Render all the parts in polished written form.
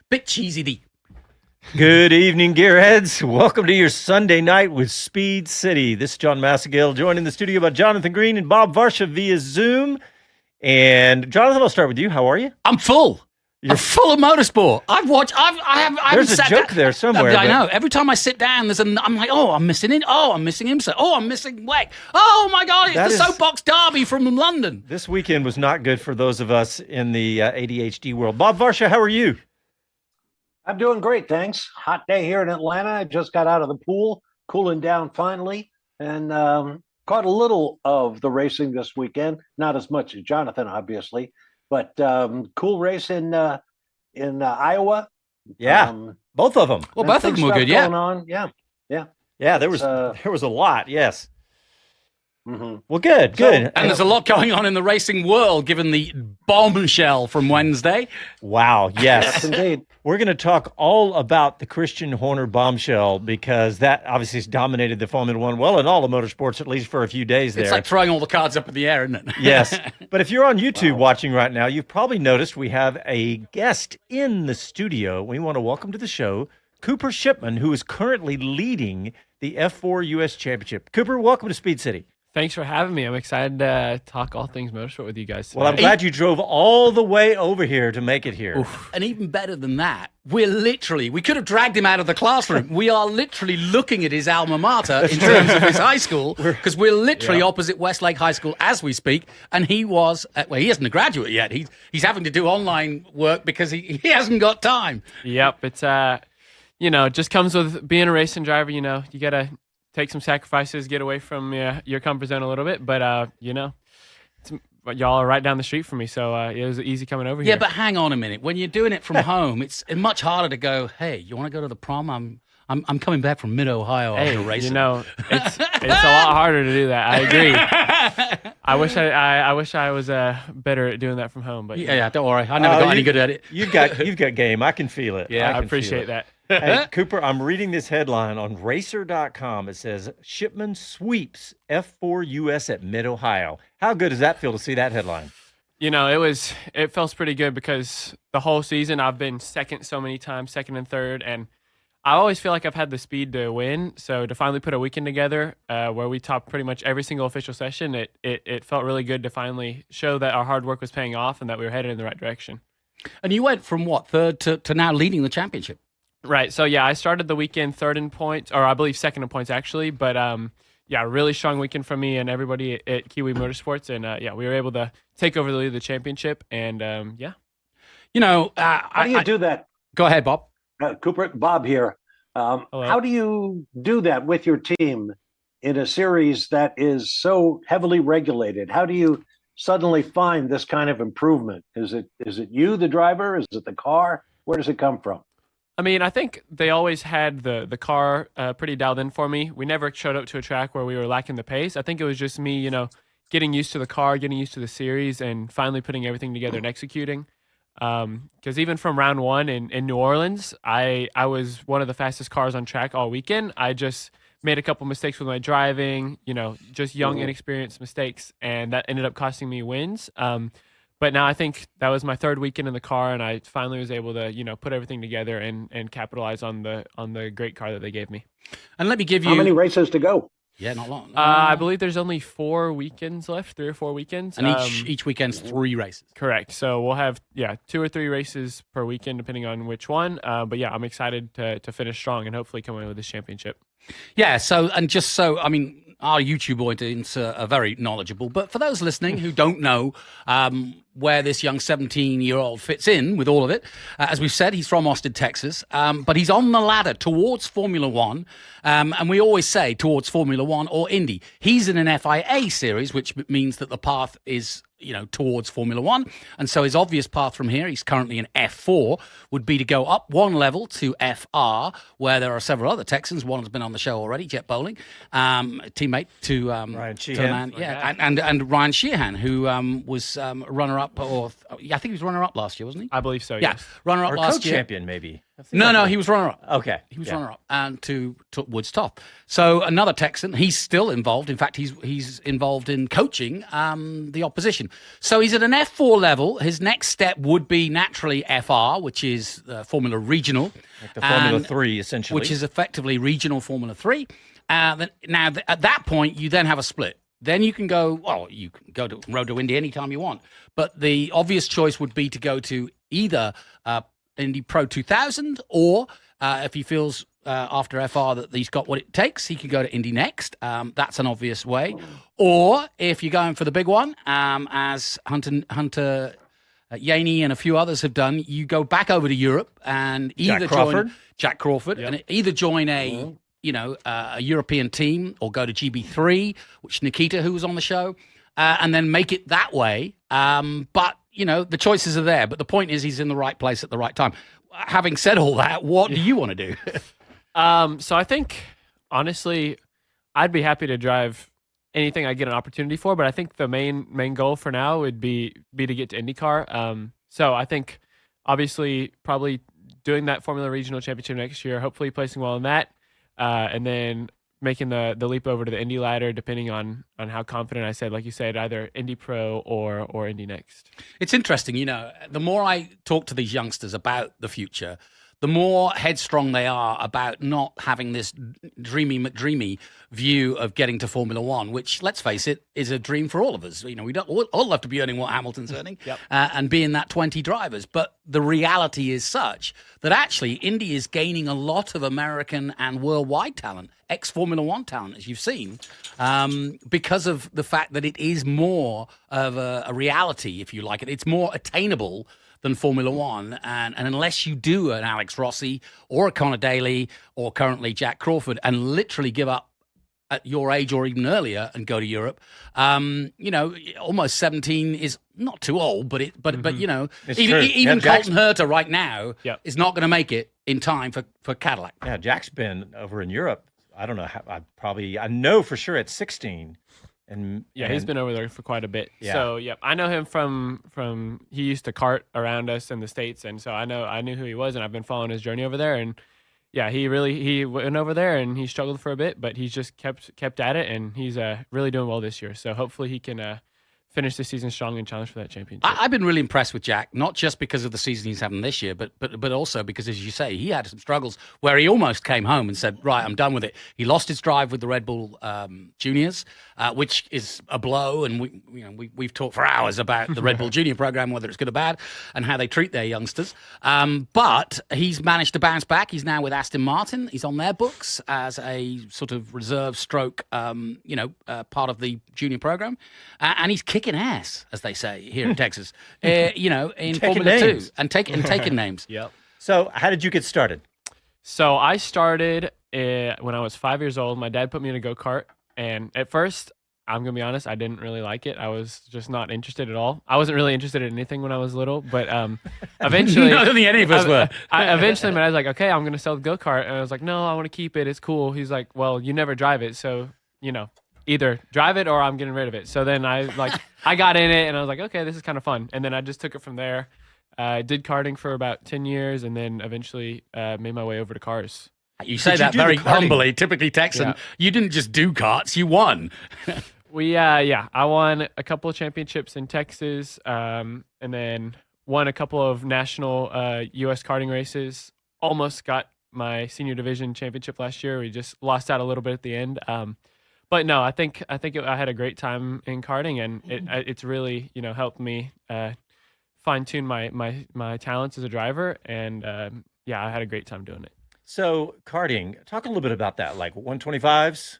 Bit cheesy deep. Good evening, Gearheads. Welcome to your Sunday night with Speed City. This is Jon Massengale, joined in the studio by Jonathan Green and Bob Varsha via Zoom. And Jonathan, I'll start with you. How are you? I'm full. I'm full of motorsport. There's a joke there somewhere. I know. Every time I sit down, I'm like, oh, I'm missing it. Oh, I'm missing him. Oh, I'm missing Weck. Oh my God, it's the Soapbox Derby from London. This weekend was not good for those of us in the ADHD world. Bob Varsha, how are you? I'm doing great, thanks. Hot day here in Atlanta. I just got out of the pool, cooling down finally, and caught a little of the racing this weekend. Not as much as Jonathan, obviously, but cool race in Iowa. Yeah, both of them. Well, both of them were good. Yeah, going on. Yeah. There was a lot. Yes. Mm-hmm. Well, good. And there's a lot going on in the racing world, given the bombshell from Wednesday. Wow. Yes. Yes, indeed. We're going to talk all about the Christian Horner bombshell because that obviously has dominated the Formula One, well, and all of motorsports, at least for a few days there. It's like throwing all the cards up in the air, isn't it? Yes. But if you're on YouTube watching right now, you've probably noticed we have a guest in the studio. We want to welcome to the show Cooper Shipman, who is currently leading the F4 U.S. Championship. Cooper, welcome to Speed City. Thanks for having me. I'm excited to talk all things motorsport with you guys tonight. Well, I'm glad you drove all the way over here to make it here. Oof. And even better than that, we could have dragged him out of the classroom. We are literally looking at his alma mater in terms of his high school, because we're literally opposite Westlake High School as we speak. And he was, he isn't a graduate yet. He's having to do online work because he hasn't got time. Yep. It's, it just comes with being a racing driver. You got to take some sacrifices, get away from your comfort zone a little bit. But, y'all are right down the street from me, so it was easy coming over here. Yeah, but hang on a minute. When you're doing it from home, it's much harder to go, hey, you want to go to the prom? I'm coming back from Mid-Ohio after racing. It's a lot harder to do that. I agree. I wish I was better at doing that from home. But yeah, don't worry. I never got any good at it. You've got game. I can feel it. Yeah, I appreciate that. Hey, Cooper, I'm reading this headline on Racer.com. It says, Shipman sweeps F4 US at Mid-Ohio. How good does that feel to see that headline? It feels pretty good because the whole season I've been second so many times, second and third, and I always feel like I've had the speed to win. So to finally put a weekend together where we topped pretty much every single official session, it felt really good to finally show that our hard work was paying off and that we were headed in the right direction. And you went from third to now leading the championship? Right. So, I started the weekend third in points, or I believe second in points, actually. But, really strong weekend from me and everybody at Kiwi Motorsports. And, we were able to take over the lead of the championship. And, How do you do that? Go ahead, Bob. Cooper, Bob here. How do you do that with your team in a series that is so heavily regulated? How do you suddenly find this kind of improvement? Is it you, the driver? Is it the car? Where does it come from? I mean, I think they always had the car pretty dialed in for me. We never showed up to a track where we were lacking the pace. I think it was just me, getting used to the car, getting used to the series, and finally putting everything together and executing. Because even from round one in New Orleans, I was one of the fastest cars on track all weekend. I just made a couple mistakes with my driving, just young, inexperienced mistakes, and that ended up costing me wins. But now I think that was my third weekend in the car, and I finally was able to, put everything together and capitalize on the great car that they gave me. And let me give you... How many races to go? Yeah, not long. I believe there's only 4 weekends left, 3 or 4 weekends. And each weekend's 3 races. Correct. So we'll have, 2 or 3 races per weekend, depending on which one. But I'm excited to finish strong and hopefully come away with this championship. Yeah, our YouTube audience are very knowledgeable. But for those listening who don't know where this young 17-year-old fits in with all of it, as we've said, he's from Austin, Texas, but he's on the ladder towards Formula One. And we always say towards Formula One or Indy. He's in an FIA series, which means that the path is towards Formula One. And so his obvious path from here, he's currently in F4, would be to go up one level to FR, where there are several other Texans. One has been on the show already, Jet Bowling, teammate to Ryan Sheehan. And Ryan Sheehan, who was runner-up, I think he was runner-up last year, wasn't he? I believe so, yeah. yes. Runner-up or last year. co-champion, maybe. No, he was runner-up. Okay. He was runner-up and took Woods top. So another Texan, he's still involved. In fact, he's involved in coaching the opposition. So he's at an F4 level. His next step would be naturally FR, which is Formula Regional. Like the Formula 3, essentially. Which is effectively regional Formula 3. Now, at that point, you then have a split. Then you can go, you can go to Road to Indy anytime you want. But the obvious choice would be to go to either Indy Pro 2000, or if he feels after FR that he's got what it takes, he could go to Indy Next. That's an obvious way. Or if you're going for the big one, as Hunter Yaney and a few others have done, you go back over to Europe and either join Jack Crawford and either join a European team or go to GB3, which Nikita, who was on the show, and then make it that way. But the choices are there. But the point is, he's in the right place at the right time. Having said all that, what do you want to do? So I think, honestly, I'd be happy to drive anything I get an opportunity for. But I think the main goal for now would be to get to IndyCar. So I think, obviously, probably doing that Formula Regional Championship next year, hopefully placing well in that, and then making the leap over to the Indy ladder, depending on how confident I said, like you said, either Indy Pro or Indy Next. It's interesting, the more I talk to these youngsters about the future, the more headstrong they are about not having this dreamy McDreamy view of getting to Formula One, which, let's face it, is a dream for all of us. We don't all have to be earning what Hamilton's earning and be in that 20 drivers. But the reality is such that actually Indy is gaining a lot of American and worldwide talent, ex-Formula One talent, as you've seen, because of the fact that it is more of a reality, if you like it. It's more attainable than Formula One. And unless you do an Alex Rossi or a Connor Daly or currently Jack Crawford and literally give up at your age or even earlier and go to Europe, almost 17 is not too old, but even Colton Herta right now is not going to make it in time for Cadillac. Yeah, Jack's been over in Europe. I don't know how, I know for sure at 16. And he's been over there for quite a bit. Yeah. So I know him from he used to kart around us in the States, and so I knew who he was, and I've been following his journey over there. And he went over there and he struggled for a bit, but he's just kept at it, and he's really doing well this year. So hopefully he can finish the season strong and challenge for that championship. I've been really impressed with Jack, not just because of the season he's having this year, but also because, as you say, he had some struggles where he almost came home and said, right, I'm done with it. He lost his drive with the Red Bull Juniors, which is a blow, and we've talked for hours about the Red Bull Junior program, whether it's good or bad, and how they treat their youngsters. But he's managed to bounce back. He's now with Aston Martin. He's on their books as a sort of reserve stroke, part of the junior program, and he's kicking ass, as they say here in Texas, in Formula 2 and taking names. Yep. So how did you get started? So I started when I was 5 years old. My dad put me in a go-kart, and at first, I'm going to be honest, I didn't really like it. I was just not interested at all. I wasn't really interested in anything when I was little, but eventually... I don't think any of us were. Eventually, my dad's like, okay, I'm going to sell the go-kart. And I was like, no, I want to keep it. It's cool. He's like, well, you never drive it, so, either drive it or I'm getting rid of it. So then I got in it and I was like, okay, this is kind of fun. And then I just took it from there. Did karting for about 10 years and then eventually made my way over to cars. You say that very humbly, typically Texan. Yeah. You didn't just do karts, you won. I won a couple of championships in Texas, and then won a couple of national U.S. karting races. Almost got my senior division championship last year. We just lost out a little bit at the end. But no, I think I had a great time in karting, and it's really helped me fine tune my talents as a driver, and I had a great time doing it. So karting, talk a little bit about that, like 125s.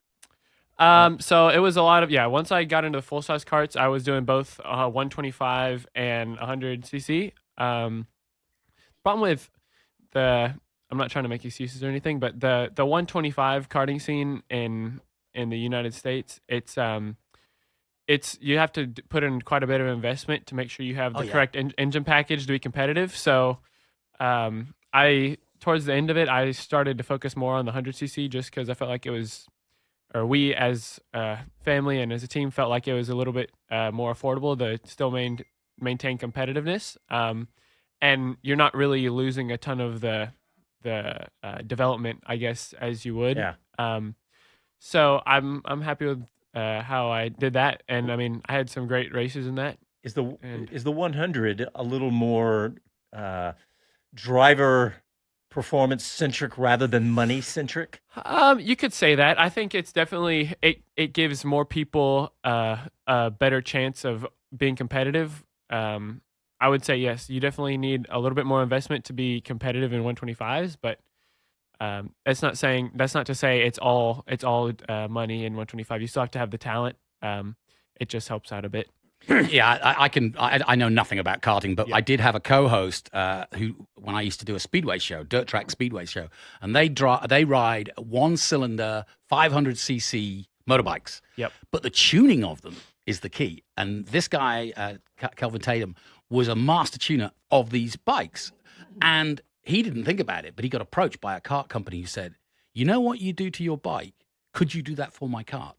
So it was a lot of once I got into the full size karts, I was doing both 125 and 100 cc. Problem with I'm not trying to make excuses or anything, but the 125 karting scene in the United States, it's you have to put in quite a bit of investment to make sure you have the correct engine package to be competitive. So towards the end of it, I started to focus more on the 100cc just because I felt like we as a family and as a team felt like it was a little bit more affordable to still maintain competitiveness. And you're not really losing a ton of the development, I guess, as you would. Yeah. So I'm happy with how I did that, and I mean I had some great races in that. Is the 100 a little more driver performance centric rather than money centric? You could say that. I think it's definitely it gives more people a better chance of being competitive. I would say yes. You definitely need a little bit more investment to be competitive in 125s, but that's not to say it's all money in 125. You still have to have the talent. It just helps out a bit. Yeah, I know nothing about karting, but I did have a co-host who, when I used to do a speedway show, dirt track speedway show, and they ride 1-cylinder 500cc motorbikes. Yep. But the tuning of them is the key. And this guy, Kelvin Tatum, was a master tuner of these bikes, and he didn't think about it, but he got approached by a kart company who said, "You know what you do to your bike? Could you do that for my kart?"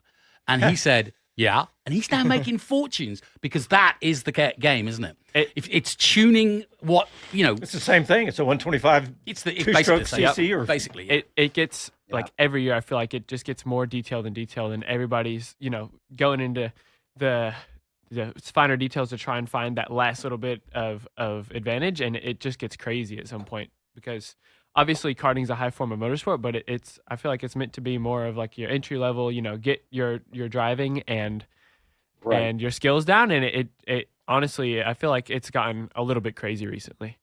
And he said, "Yeah," and he's now making fortunes because that is the game, isn't it? If it's tuning what it's the same thing. It's a 125. It's the two-stroke CC, or basically it gets like every year. I feel like it just gets more detailed and detailed, and everybody's going into the finer details to try and find that last little bit of advantage, and it just gets crazy at some point because obviously karting is a high form of motorsport, but I feel like it's meant to be more of like your entry level, get your driving and your skills down, and it honestly I feel like it's gotten a little bit crazy recently.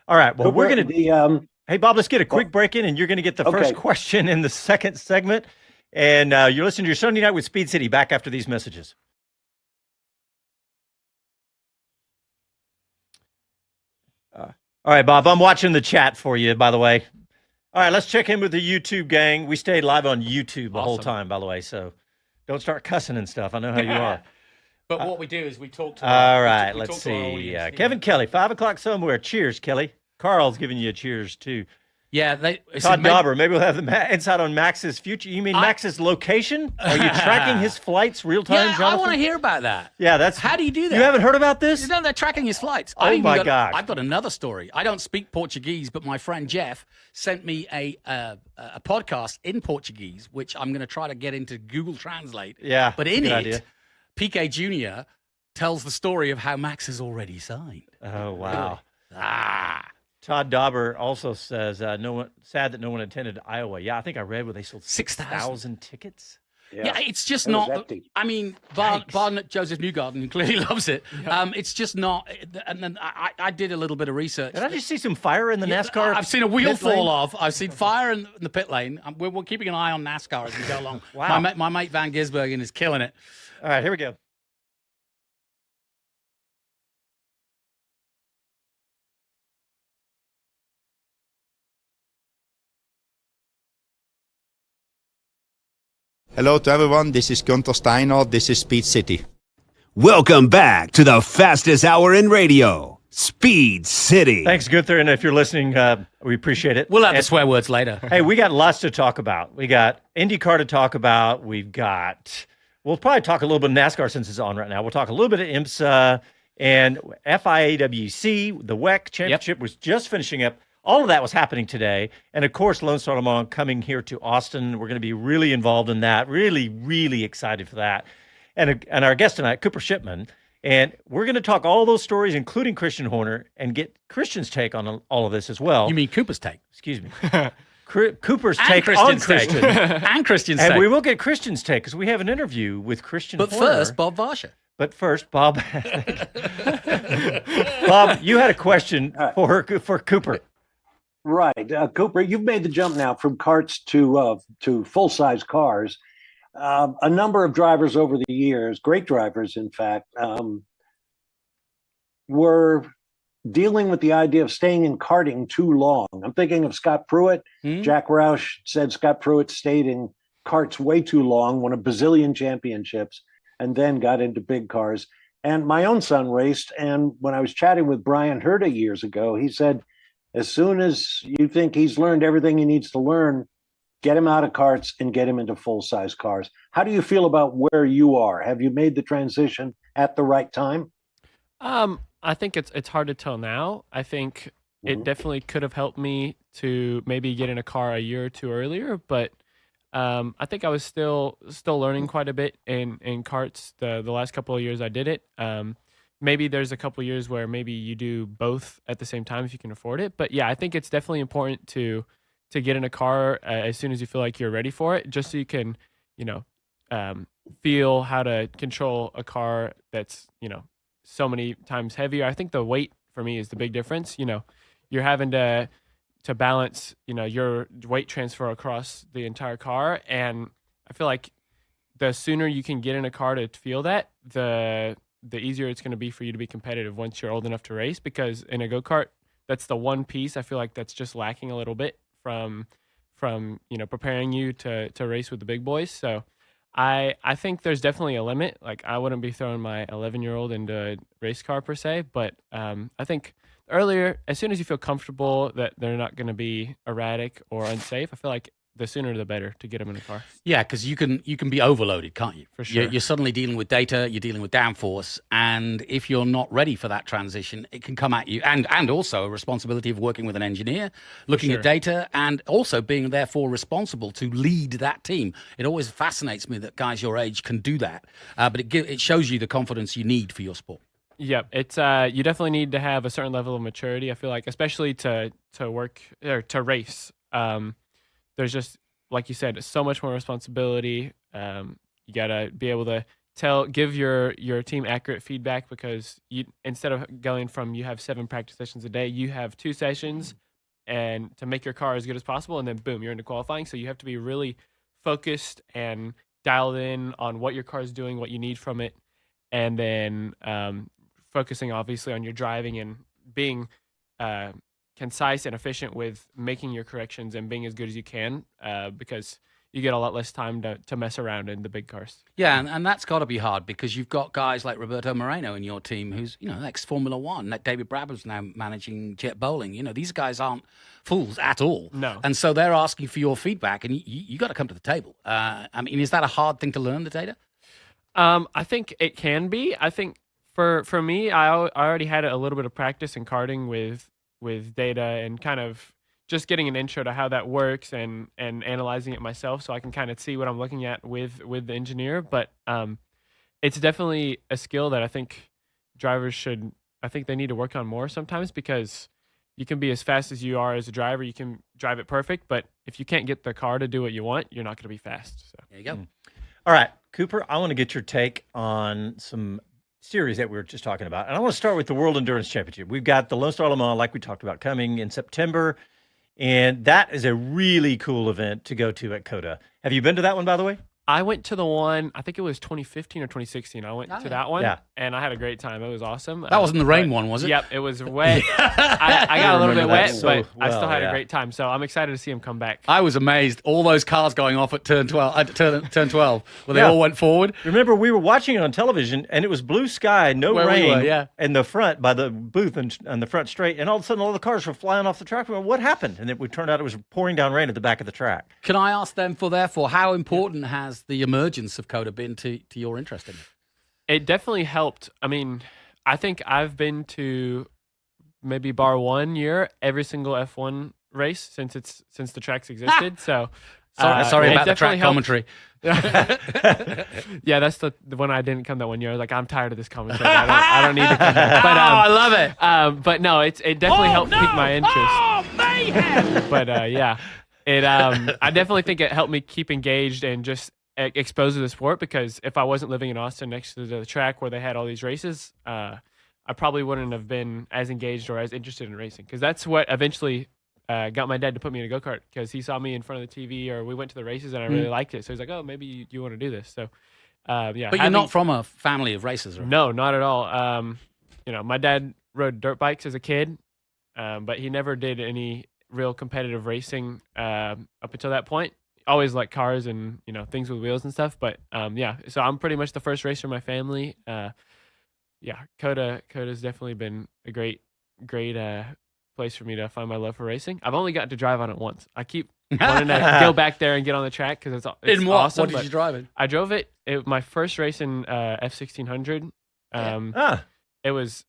All right, well we're gonna hey Bob, let's get a quick break in, and you're gonna get the first question in the second segment, and you're listening to your Sunday Night with Speed City. Back after these messages. All right, Bob, I'm watching the chat for you, by the way. All right, let's check in with the YouTube gang. We stayed live on YouTube the whole time, by the way, so don't start cussing and stuff. I know how you are. But what we do is we talk to all right, let's see. Kevin Kelly, 5 o'clock somewhere. Cheers, Kelly. Carl's giving you a cheers, too. Yeah, Todd Dauber, maybe we'll have the insight on Max's future. You mean Max's location? Are you tracking his flights real time, Yeah, Jonathan? I want to hear about that. Yeah, how do you do that? You haven't heard about this? They're tracking his flights. Oh my gosh! I've got another story. I don't speak Portuguese, but my friend Jeff sent me a podcast in Portuguese, which I'm going to try to get into Google Translate. Yeah, but in it, idea. Piquet Jr. tells the story of how Max has already signed. Oh wow! Really? Todd Dauber also says, sad that no one attended Iowa. Yeah, I think I read where they sold 6,000 tickets. Yeah, it's just not. Empty. I mean, bar Joseph Newgarden, who clearly loves it. Yep. It's just not. And then I did a little bit of research. Did I just see some fire in the NASCAR? I've seen a wheel fall off. I've seen fire in the pit lane. We're keeping an eye on NASCAR as we go along. Wow. My mate Van Gisbergen is killing it. All right, here we go. Hello to everyone, this is Gunther Steiner, this is Speed City. Welcome back to the fastest hour in radio, Speed City. Thanks, Gunther, and if you're listening, we appreciate it. We'll have the swear words later. Hey, we got lots to talk about. We got IndyCar to talk about. We'll probably talk a little bit of NASCAR since it's on right now. We'll talk a little bit of IMSA and FIAWC. The WEC Championship was just finishing up. All of that was happening today. And, of course, Lone Star Le Mans coming here to Austin. We're going to be really involved in that, really, really excited for that. And our guest tonight, Cooper Shipman. And we're going to talk all those stories, including Christian Horner, and get Christian's take on all of this as well. You mean Cooper's take? Excuse me. Cooper's take on Christian. And Christian's take. And we will get Christian's take because we have an interview with Christian Horner. But first, Bob Varsha. But first, Bob. Bob, you had a question for Cooper. Right. Cooper, you've made the jump now from karts to full-size cars. A number of drivers over the years, great drivers, in fact, were dealing with the idea of staying in karting too long. I'm thinking of Scott Pruitt. Jack Roush said Scott Pruitt stayed in karts way too long, won a bazillion championships, and then got into big cars. And my own son raced, and when I was chatting with Brian Herta years ago, he said, as soon as you think he's learned everything he needs to learn, get him out of karts and get him into full-size cars. How do you feel about where you are? Have you made the transition at the right time? I think it's hard to tell now. I think it definitely could have helped me to maybe get in a car a year or two earlier, but I think I was still learning quite a bit in karts the last couple of years I did it. Maybe there's a couple of years where maybe you do both at the same time if you can afford it. But yeah, I think it's definitely important to get in a car as soon as you feel like you're ready for it, just so you can, feel how to control a car that's, so many times heavier. I think the weight for me is the big difference. You're having to balance, your weight transfer across the entire car. And I feel like the sooner you can get in a car to feel that, the easier it's going to be for you to be competitive once you're old enough to race, because in a go-kart, that's the one piece I feel like that's just lacking a little bit from preparing you to race with the big boys. So I think there's definitely a limit. Like, I wouldn't be throwing my 11-year-old into a race car per se, but I think earlier, as soon as you feel comfortable that they're not going to be erratic or unsafe, I feel like the sooner the better to get them in a car. Yeah, because you can be overloaded, can't you? For sure. You're suddenly dealing with data, you're dealing with downforce, and if you're not ready for that transition, it can come at you. And also a responsibility of working with an engineer, looking at data, and also being therefore responsible to lead that team. It always fascinates me that guys your age can do that, but it shows you the confidence you need for your sport. Yep, it's you definitely need to have a certain level of maturity. I feel like, especially to work or to race. There's just, like you said, so much more responsibility. You gotta be able to give your team accurate feedback, because instead of going from you have 7 practice sessions a day, you have 2 sessions, and to make your car as good as possible, and then boom, you're into qualifying. So you have to be really focused and dialed in on what your car is doing, what you need from it, and then focusing obviously on your driving and being concise and efficient with making your corrections and being as good as you can, because you get a lot less time to mess around in the big cars. Yeah, and that's got to be hard, because you've got guys like Roberto Moreno in your team, who's ex-Formula One. David Brabham's now managing Jet Bowling. These guys aren't fools at all. No. And so they're asking for your feedback, and you got to come to the table. Is that a hard thing to learn, the data? I think it can be. I think for me, I already had a little bit of practice in karting with data and kind of just getting an intro to how that works and analyzing it myself, so I can kind of see what I'm looking at with the engineer. But it's definitely a skill that I think drivers they need to work on more sometimes, because you can be as fast as you are as a driver. You can drive it perfect, but if you can't get the car to do what you want, you're not going to be fast. So there you go. All right, Cooper, I want to get your take on some series that we were just talking about. And I want to start with the World Endurance Championship. We've got the Lone Star Le Mans, like we talked about, coming in September. And that is a really cool event to go to at COTA. Have you been to that one, by the way? I went to the one, I think it was 2015 or 2016. I went to that one, and I had a great time. It was awesome. That wasn't the rain one, was it? Yep, it was wet. I got a little bit wet, but I still had a great time. So I'm excited to see him come back. I was amazed. All those cars going off at turn 12, where they all went forward. Remember, we were watching it on television, and it was blue sky, no rain, in the front by the booth and the front straight, and all of a sudden all the cars were flying off the track. We went, what happened? And it turned out it was pouring down rain at the back of the track. Can I ask them therefore, how important has the emergence of COTA been to your interest in it? It definitely helped. I mean, I think I've been to maybe bar 1 year every single F1 race since the tracks existed. So sorry about the track commentary. Yeah, that's the one I didn't come that 1 year. I was like, I'm tired of this commentary. I don't need to come back. But I love it. But no, it definitely helped pique my interest. Oh, mayhem! But yeah, I definitely think it helped me keep engaged and just exposed to the sport, because if I wasn't living in Austin next to the track where they had all these races, I probably wouldn't have been as engaged or as interested in racing, because that's what eventually got my dad to put me in a go-kart, because he saw me in front of the TV, or we went to the races and I really liked it. So he's like, oh, maybe you want to do this. So yeah. But you're not from a family of racers, right? No, not at all. My dad rode dirt bikes as a kid, but he never did any real competitive racing up until that point. Always like cars and things with wheels and stuff, but yeah. So I'm pretty much the first racer in my family. Yeah, COTA's definitely been a great place for me to find my love for racing. I've only gotten to drive on it once. I keep wanting to go back there and get on the track, because it's awesome. What did you drive it? I drove it. My first race in F1600. I was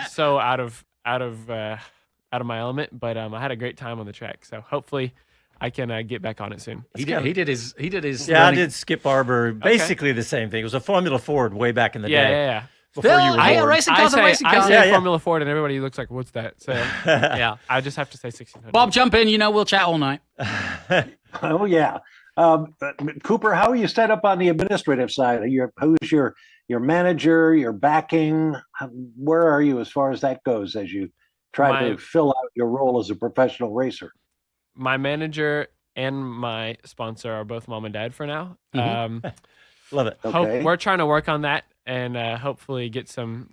so out of out of my element, but I had a great time on the track. So hopefully I can get back on it soon. He did his. Yeah, I learning- did Skip Barber. Basically the same thing. It was a Formula Ford way back in the day. Yeah. Before Still, you were hey, a born. racing car's a racing I car. say Yeah. Formula Ford, and everybody looks like, what's that? So Yeah. I just have to say 1600. Bob, jump in. We'll chat all night. Oh yeah, Cooper, how are you set up on the administrative side? Who's your manager, your backing? Where are you as far as that goes as you try to fill out your role as a professional racer? My manager and my sponsor are both mom and dad for now. Love it. Okay. We're trying to work on that and hopefully get some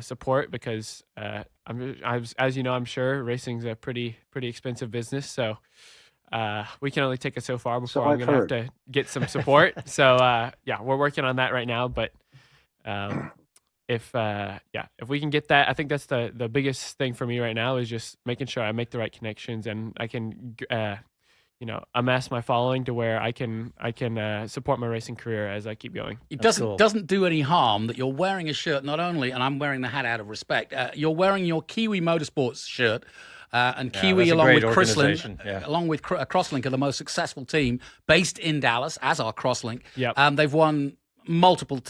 support because as you know, I'm sure racing's a pretty expensive business. So we can only take us so far before I'm going to have to get some support. So we're working on that right now. But if we can get that, I think that's the biggest thing for me right now is just making sure I make the right connections and I can amass my following to where I can support my racing career as I keep going. It That's cool. doesn't do any harm that you're wearing a shirt, not only, and I'm wearing the hat out of respect, you're wearing your Kiwi Motorsports shirt, and Kiwi that's a along great with organization. Crosslink, Yeah. along with Crosslink are the most successful team based in Dallas, as are Crosslink. Yep. They've won multiple,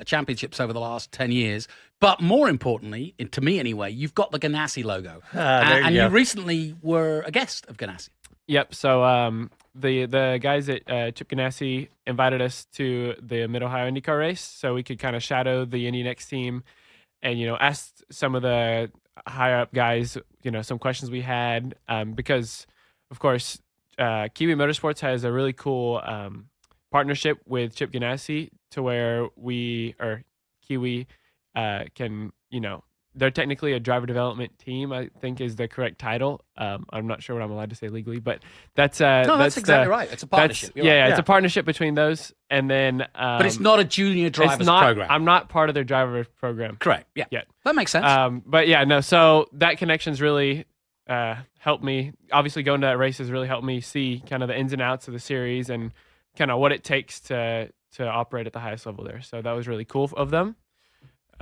championships over the last 10 years. But more importantly, to me anyway, you've got the Ganassi logo. There you you go. recently were a guest of Ganassi. Yep. So the guys at Chip Ganassi invited us to the Mid-Ohio IndyCar race so we could kind of shadow the Indy Next team and, ask some of the higher up guys, some questions we had because, of course, Kiwi Motorsports has a really cool partnership with Chip Ganassi to where Kiwi can, they're technically a driver development team, I think is the correct title. I'm not sure what I'm allowed to say legally, but that's That's exactly right. It's a partnership. You're right. It's a partnership between those, and then But it's not a junior drivers program. I'm not part of their driver program. Correct. Yeah. Yet. That makes sense. But yeah, no. So that connection's really helped me. Obviously, going to that race has really helped me see kind of the ins and outs of the series and kind of what it takes to operate at the highest level there. So that was really cool of them.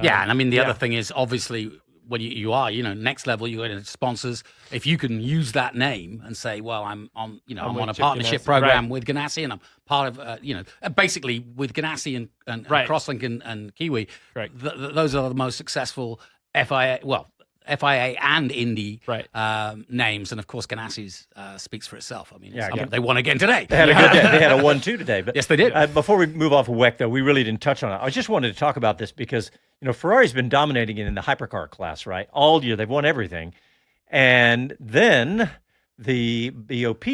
Yeah, and I mean, the other thing is obviously when you are, next level, you go into sponsors. If you can use that name and say, well, I'm on a Chip partnership Ganassi. program Right. with Ganassi, and I'm part of, basically with Ganassi and Right. Crosslink and Kiwi, Correct. Those are the most successful FIA and Indy Right. names, and of course Ganassi's speaks for itself. I mean, Yeah, they won again today. They had a good day. They had a 1-2 today. But Yes, they did. Before we move off of WEC, though, we really didn't touch on it. I just wanted to talk about this because, Ferrari's been dominating it in the hypercar class, right? All year. They've won everything. And then the BOP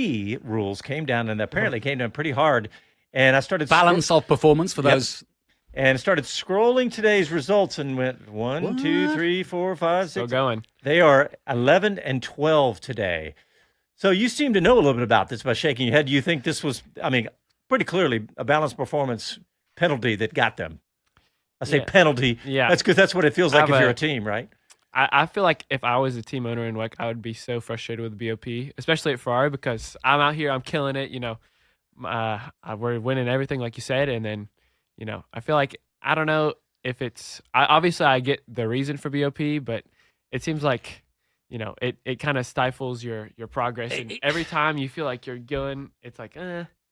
rules came down and apparently came down pretty hard. And I started Balance of performance for Yep. those. and started scrolling today's results and went 1, 2, 3, 4, 5, 6. Still going. They are 11 and 12 today. So you seem to know a little bit about this by shaking your head. Do you think this was, pretty clearly a balanced performance penalty that got them? I say Yeah. penalty. Yeah. That's because that's what it feels like Have if you're a- a team, right? I feel like if I was a team owner in WEC, I would be so frustrated with BOP, especially at Ferrari, because I'm out here, I'm killing it. We're winning everything, like you said, and then, I feel like I don't know if it's. Obviously, I get the reason for BOP, but it seems like it kind of stifles your progress, and every time you feel like you're going, it's like,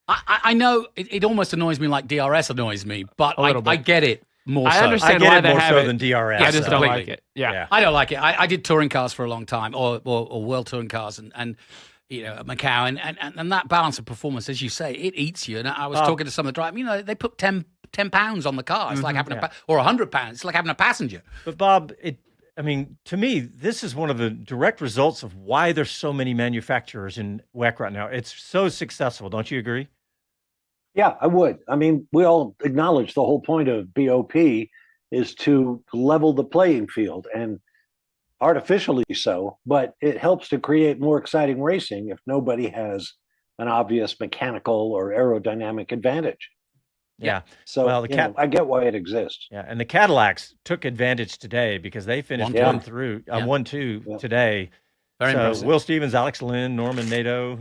I know it almost annoys me like DRS annoys me, but A little I bit. get it more so. I I understand get why it they more have so it. than DRS. I just don't completely. like it. Yeah. I don't like it. I did touring cars for a long time, or world touring cars, and at Macau, and that balance of performance, as you say, it eats you. And I was talking to some of the drivers. They put 10 pounds on the car. It's like having or 100 pounds. It's like having a passenger. But Bob, to me, this is one of the direct results of why there's so many manufacturers in WEC right now. It's so successful. Don't you agree? Yeah, I would. We all acknowledge the whole point of BOP is to level the playing field, and artificially so, but it helps to create more exciting racing if nobody has an obvious mechanical or aerodynamic advantage. Yeah. So Well, the I get why it exists. Yeah, and the Cadillacs took advantage today because they finished 1-2 Yeah. today. Very so impressive. Will Stevens, Alex Lynn, Norman Nato,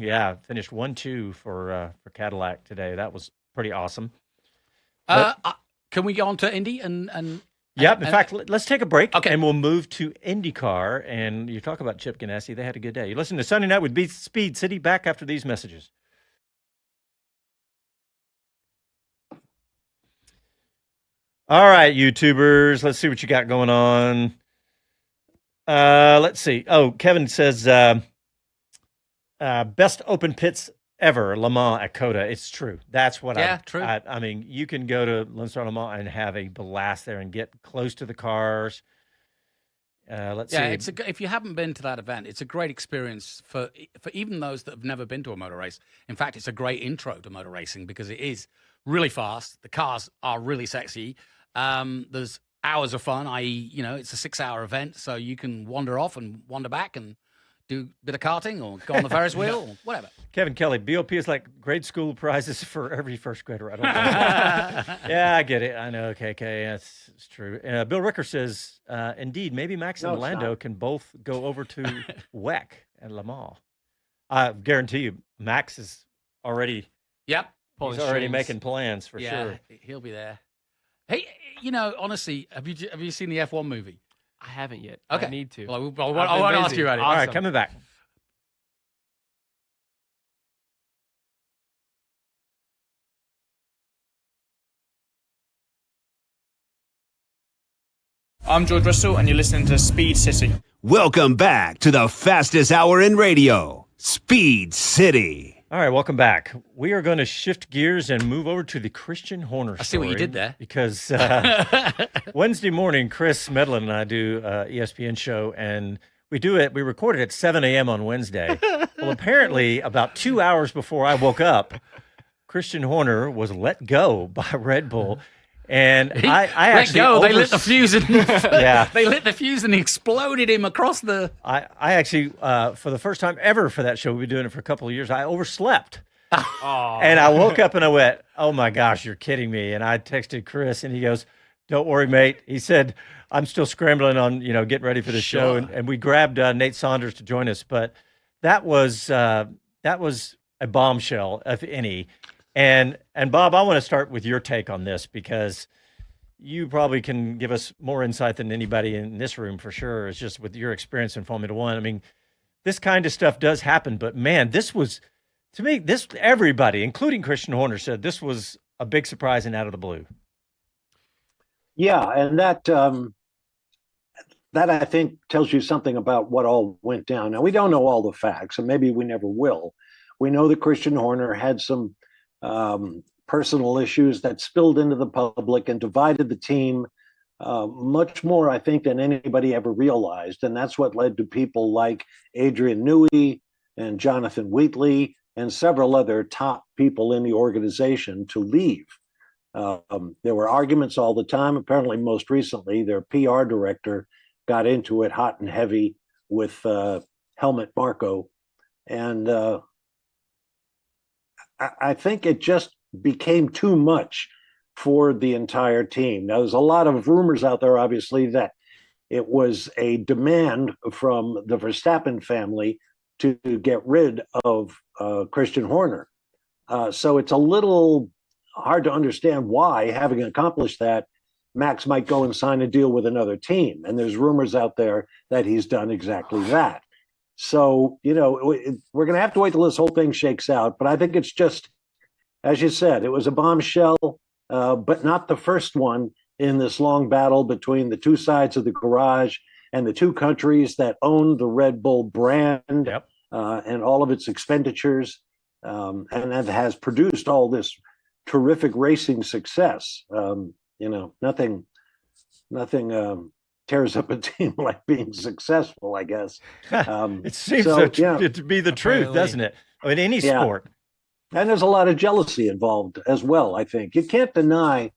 finished 1-2 for Cadillac today. That was pretty awesome. Can we go on to Indy and Yep. In fact, let's take a break, Okay. and we'll move to IndyCar. And you talk about Chip Ganassi. They had a good day. You listen to Sunday Night with Speed City. Back after these messages. All right, YouTubers. Let's see what you got going on. Let's see. Oh, Kevin says best open pits ever, Le Mans at Coda. It's true. That's what true. I mean, you can go to Leinster Le Mans and have a blast there and get close to the cars. Let's see. If you haven't been to that event, it's a great experience for even those that have never been to a motor race. In fact, it's a great intro to motor racing because it is really fast. The cars are really sexy. There's hours of fun, i.e., it's a 6-hour event, so you can wander off and wander back and do a bit of karting or go on the Ferris wheel or whatever. Kevin Kelly, BOP is like grade school prizes for every first grader. I don't know. Yeah, I get it. I know, KK. It's true. Bill Ricker says, indeed, maybe Max and Lando can both go over to WEC and Le Mans. I guarantee you, Max is already Yep. He's already making plans for sure. He'll be there. Hey, honestly, have you seen the F1 movie? I haven't yet. Okay. I need to. Well, I won't ask you about it. All right, coming back. I'm George Russell, and you're listening to Speed City. Welcome back to the fastest hour in radio, Speed City. All right, welcome back. We are going to shift gears and move over to the Christian Horner story. I see what you did there. Because Wednesday morning, Chris Medlin and I do an ESPN show, and we record it at 7 a.m. on Wednesday. Well, apparently, about 2 hours before I woke up, Christian Horner was let go by Red Bull. And I actually they lit the fuse and yeah, they lit the fuse and exploded him across the. I actually for the first time ever for that show, we've been doing it for a couple of years. I overslept, and I woke up and I went, "Oh my gosh, you're kidding me!" And I texted Chris, and he goes, "Don't worry, mate." He said, "I'm still scrambling on getting ready for the show," and we grabbed Nate Saunders to join us. But that was a bombshell, if any. And Bob, I want to start with your take on this because you probably can give us more insight than anybody in this room for sure. It's just with your experience in Formula One. I mean, this kind of stuff does happen, but man, this was, to me, everybody, including Christian Horner, said this was a big surprise and out of the blue. Yeah, and that I think tells you something about what all went down. Now, we don't know all the facts, and maybe we never will. We know that Christian Horner had some personal issues that spilled into the public and divided the team much more, I think, than anybody ever realized. And that's what led to people like Adrian Newey and Jonathan Wheatley and several other top people in the organization to leave. There were arguments all the time. Apparently, most recently, their PR director got into it hot and heavy with Helmut Marko. And I think it just became too much for the entire team. Now, there's a lot of rumors out there, obviously, that it was a demand from the Verstappen family to get rid of Christian Horner. So it's a little hard to understand why, having accomplished that, Max might go and sign a deal with another team. And there's rumors out there that he's done exactly that. So, we're going to have to wait till this whole thing shakes out. But I think it's just, as you said, it was a bombshell, but not the first one in this long battle between the two sides of the garage and the two countries that own the Red Bull brand and all of its expenditures, and that has produced all this terrific racing success. Nothing tears up a team like being successful, I guess. It seems to be the truth, doesn't it? In any sport. And there's a lot of jealousy involved as well, I think. You can't deny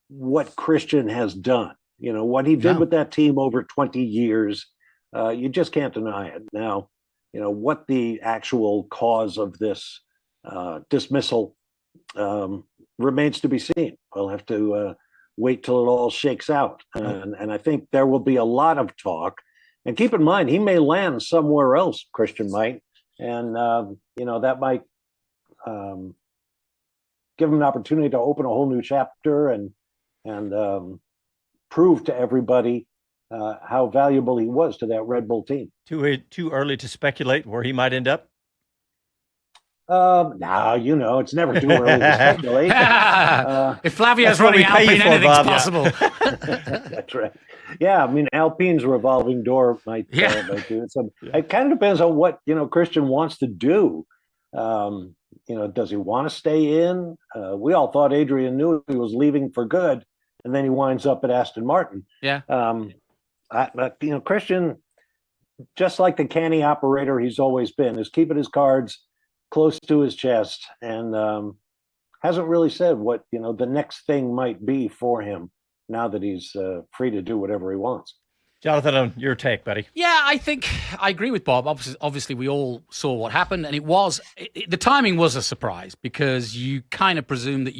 what Christian has done. What he did with that team over 20 years. You just can't deny it. Now, what the actual cause of this dismissal remains to be seen. We'll have to wait till it all shakes out. And I think there will be a lot of talk. And keep in mind, he may land somewhere else, Christian might. And, that might give him an opportunity to open a whole new chapter and prove to everybody how valuable he was to that Red Bull team. Too early to speculate where he might end up? Now, it's never too early to speculate. If Flavio's running Alpine, anything's possible. That's right. Yeah, I mean, Alpine's revolving door might do it. So it kind of depends on what, Christian wants to do. Does he want to stay in? We all thought Adrian Newey was leaving for good, and then he winds up at Aston Martin. Yeah. But Christian, just like the canny operator he's always been, is keeping his cards close to his chest, and hasn't really said what the next thing might be for him now that he's free to do whatever he wants. Jonathan, on your take, buddy. Yeah, I think I agree with Bob. Obviously, we all saw what happened, and the timing was a surprise, because you kind of presume that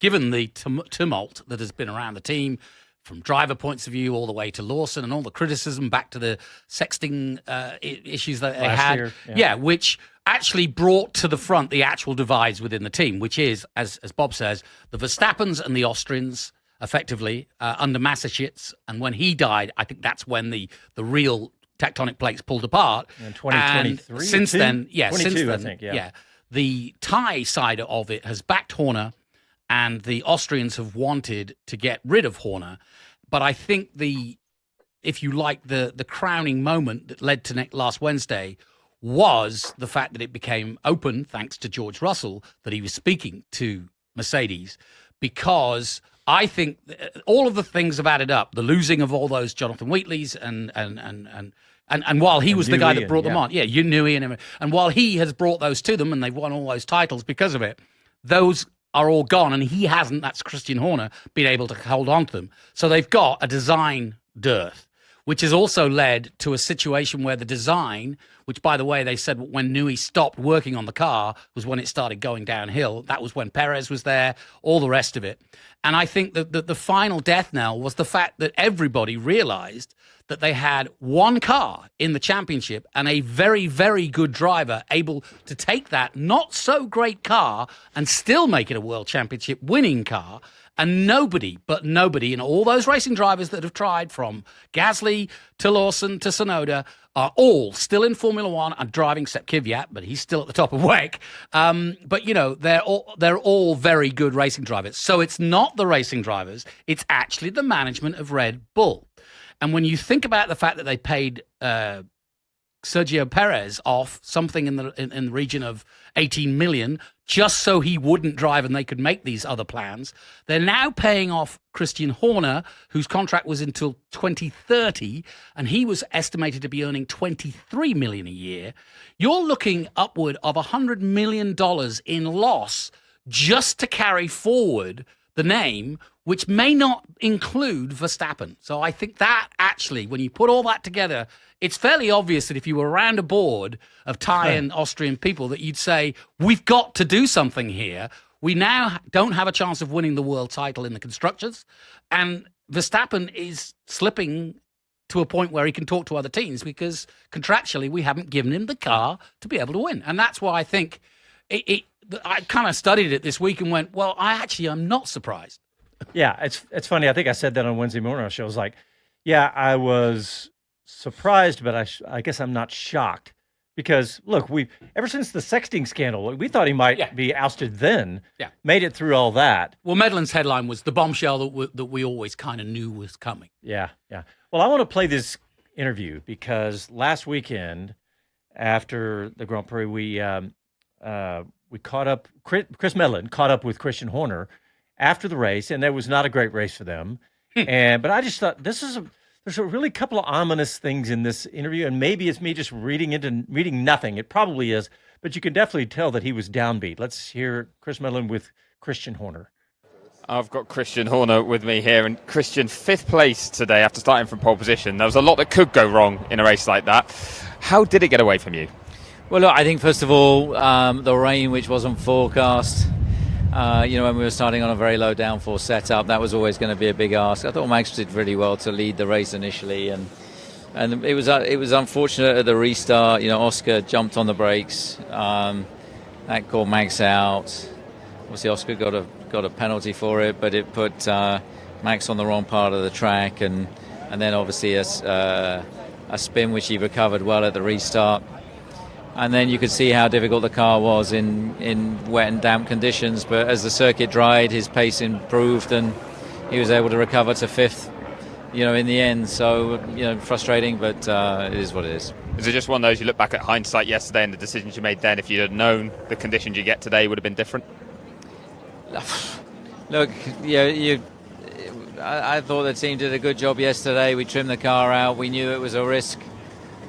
given the tumult that has been around the team, from driver points of view all the way to Lawson and all the criticism back to the sexting issues that they had. Year, which actually brought to the front the actual divides within the team, which is, as Bob says, the Verstappens and the Austrians, effectively, under Massachusetts. And when he died, I think that's when the real tectonic plates pulled apart. In 2023? And since then, I think, the Thai side of it has backed Horner, and the Austrians have wanted to get rid of Horner. But I think if you like, the crowning moment that led to last Wednesday was the fact that it became open, thanks to George Russell, that he was speaking to Mercedes, because I think all of the things have added up. The losing of all those Jonathan Wheatleys and while he was the guy that brought them on, you knew Ian, and while he has brought those to them and they've won all those titles because of it, those are all gone, and he hasn't, that's Christian Horner, been able to hold on to them. So they've got a design dearth, which has also led to a situation where the design, which, by the way, they said when Newey stopped working on the car was when it started going downhill. That was when Perez was there, all the rest of it. And I think that the final death knell was the fact that everybody realized that they had one car in the championship and a very, very good driver able to take that not so great car and still make it a world championship winning car. And nobody, and all those racing drivers that have tried, from Gasly to Lawson to Tsunoda, are all still in Formula One and driving, except Kvyat, but he's still at the top of WEC. But they're all very good racing drivers. So it's not the racing drivers; it's actually the management of Red Bull. And when you think about the fact that they paid Sergio Perez off something in the region of 18 million just so he wouldn't drive and they could make these other plans. They're now paying off Christian Horner, whose contract was until 2030, and he was estimated to be earning 23 million a year. You're looking upward of $100 million in loss just to carry forward the name, which may not include Verstappen. So I think that actually, when you put all that together, it's fairly obvious that if you were around a board of Thai and Austrian people, that you'd say, we've got to do something here. We now don't have a chance of winning the world title in the constructors, and Verstappen is slipping to a point where he can talk to other teams because contractually we haven't given him the car to be able to win. And that's why I think I kind of studied it this week and went, well, I'm not surprised. Yeah, it's funny. I think I said that on Wednesday morning on the show. I was like, yeah, I was surprised, but I guess I'm not shocked because, look, ever since the sexting scandal, we thought he might be ousted then, made it through all that. Well, Medlin's headline was the bombshell that we always kind of knew was coming. Yeah. Well, I want to play this interview because last weekend after the Grand Prix, we caught up, Chris Medlin caught up with Christian Horner after the race, and that was not a great race for them. But I just thought there's a really couple of ominous things in this interview, and maybe it's me just reading nothing. It probably is, but you can definitely tell that he was downbeat. Let's hear Chris Medlin with Christian Horner. I've got Christian Horner with me here, and Christian, 5th place today after starting from pole position. There was a lot that could go wrong in a race like that. How did it get away from you? Well, look, I think first of all, the rain, which wasn't forecast, when we were starting on a very low downforce setup, that was always going to be a big ask. I thought Max did really well to lead the race initially, and it was unfortunate at the restart. Oscar jumped on the brakes, that caught Max out. Obviously, Oscar got a penalty for it, but it put Max on the wrong part of the track, and then obviously a spin which he recovered well at the restart. And then you could see how difficult the car was in wet and damp conditions. But as the circuit dried, his pace improved, and he was able to recover to fifth, in the end. So, frustrating, but it is what it is. Is it just one of those, you look back at hindsight yesterday and the decisions you made then, if you'd have known the conditions you get today would have been different? Look, I thought the team did a good job yesterday. We trimmed the car out. We knew it was a risk.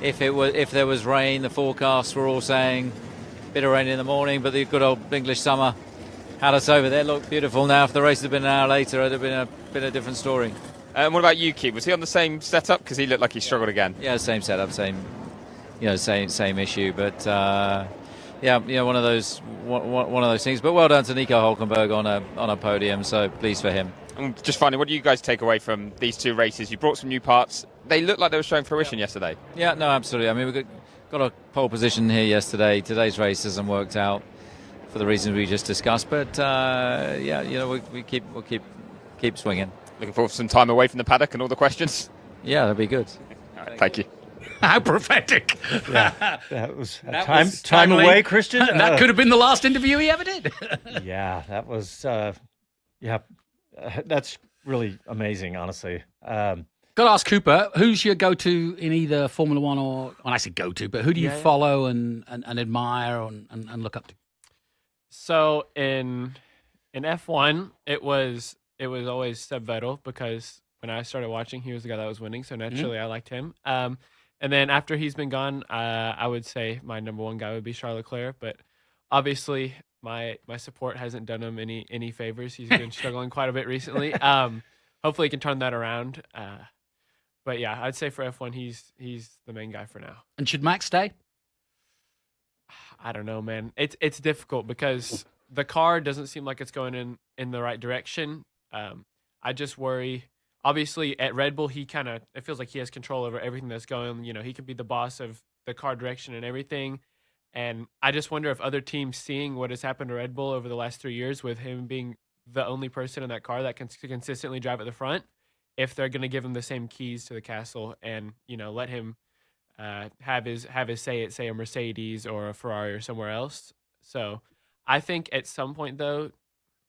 If there was rain, the forecasts were all saying a bit of rain in the morning, but the good old English summer had us over there. Looked beautiful. Now, if the race had been an hour later, it would have been a different story. And what about Yuki? Was he on the same setup? Because he looked like he struggled again. Yeah, same setup, same issue. But one of those things. But well done to Nico Hulkenberg on a podium. So pleased for him. And just finally, what do you guys take away from these two races? You brought some new parts. They looked like they were showing fruition yesterday. Yeah, no, absolutely. I mean, we got a pole position here yesterday. Today's race hasn't worked out for the reasons we just discussed. But we'll keep swinging. Looking forward to some time away from the paddock and all the questions. Yeah, that'd be good. All right, thank you. How prophetic. Yeah, that was time away, Christian. That could have been the last interview he ever did. Yeah, that was, that's really amazing, honestly. Got to ask Cooper, who's your go-to in either Formula One or, when I say go-to, but who do you follow and admire and look up to? So in F1, it was always Seb Vettel, because when I started watching, he was the guy that was winning, so naturally I liked him. And then after he's been gone, I would say my number one guy would be Charles Leclerc, but obviously my support hasn't done him any favors. He's been struggling quite a bit recently. Hopefully he can turn that around. But yeah, I'd say for F1, he's the main guy for now. And should Max stay? I don't know, man. It's difficult because the car doesn't seem like it's going in the right direction. I just worry. Obviously, at Red Bull, it feels like he has control over everything that's going. He could be the boss of the car direction and everything. And I just wonder if other teams, seeing what has happened to Red Bull over the last 3 years, with him being the only person in that car that can consistently drive at the front, if they're going to give him the same keys to the castle and let him have his say at, say, a Mercedes or a Ferrari or somewhere else. So I think at some point, though,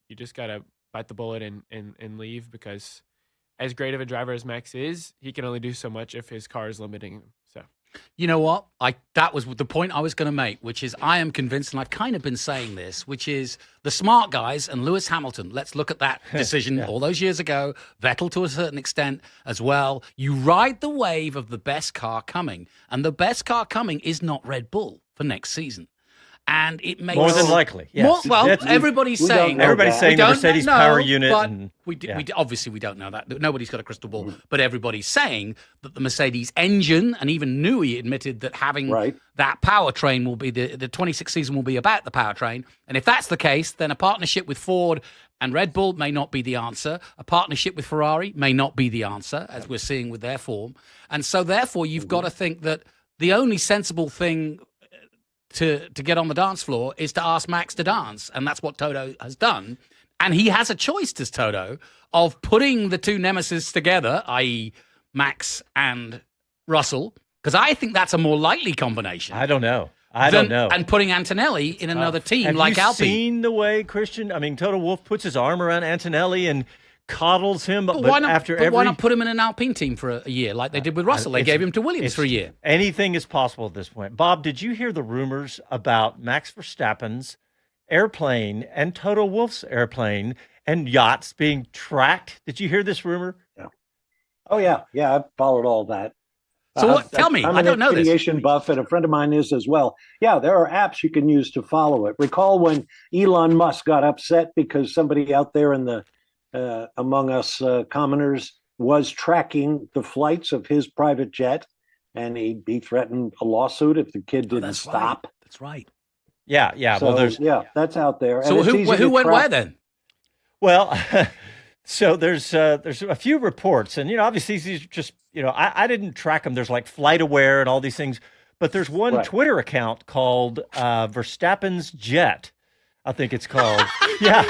you just got to bite the bullet and leave, because as great of a driver as Max is, he can only do so much if his car is limiting him. So, you know what? That was the point I was going to make, which is I am convinced, and I've kind of been saying this, which is the smart guys and Lewis Hamilton. Let's look at that decision all those years ago. Vettel to a certain extent as well. You ride the wave of the best car coming, and the best car coming is not Red Bull for next season. And it makes more than likely. Yes. Everybody's saying the Mercedes power unit. But we obviously we don't know that. Nobody's got a crystal ball. But everybody's saying that the Mercedes engine, and even Newey admitted that having that powertrain will be the 26th season will be about the powertrain. And if that's the case, then a partnership with Ford and Red Bull may not be the answer. A partnership with Ferrari may not be the answer, as we're seeing with their form. And so therefore, you've got to think that the only sensible thing to get on the dance floor is to ask Max to dance, and that's what Toto has done. And he has a choice, does Toto, of putting the two nemesis together, i.e. Max and Russell, because I think that's a more likely combination. I don't know. And putting Antonelli in another team like Alpine. Have you seen the way, Christian? I mean, Toto Wolff puts his arm around Antonelli and coddles him, but why not put him in an Alpine team for a year like they did with Russell? They gave him to Williams for a year. Anything is possible at this point. Bob, did you hear the rumors about Max Verstappen's airplane and Toto Wolff's airplane and yachts being tracked? Did you hear this rumor? Yeah. Oh, yeah. Yeah, I've followed all that. So tell me, I don't know this. I'm an aviation buff, and a friend of mine is as well. Yeah, there are apps you can use to follow it. Recall when Elon Musk got upset because somebody out there in the among us commoners was tracking the flights of his private jet, and he threatened a lawsuit if the kid didn't stop. Right. That's right. Yeah. So, that's out there. So who went where then? Well, so there's a few reports, and obviously these are just I didn't track them. There's like FlightAware and all these things, but there's one Twitter account called Verstappen's Jet. I think it's called. Yeah.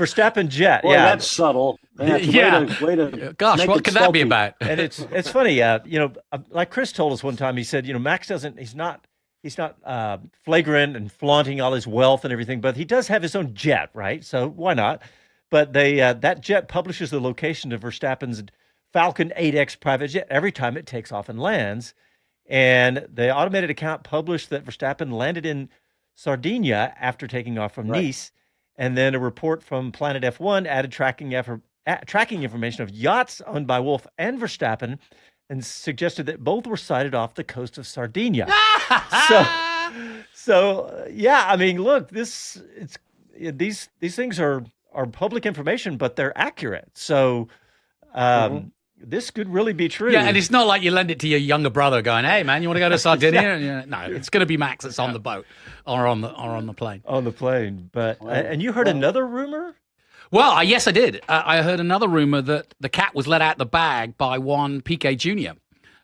Verstappen jet. Boy, yeah, that's subtle. That's way to Gosh, make what it could that be stealthy. about? and it's funny. Like Chris told us one time, he said, Max doesn't. He's not flagrant and flaunting all his wealth and everything, but he does have his own jet, right? So why not? But that jet publishes the location of Verstappen's Falcon 8X private jet every time it takes off and lands. And the automated account published that Verstappen landed in Sardinia after taking off from Nice. And then a report from Planet F1 added tracking information of yachts owned by Wolff and Verstappen and suggested that both were sighted off the coast of Sardinia. So yeah, I mean, look, these things are public information, but they're accurate. So this could really be true. Yeah, and it's not like you lend it to your younger brother going, "Hey, man, you want to go to Sardinia?" No, it's going to be Max that's on the boat or on the plane. On the plane, but and you heard another rumor? Well, yes, I did. I heard another rumor that the cat was let out the bag by one Piqué Jr.,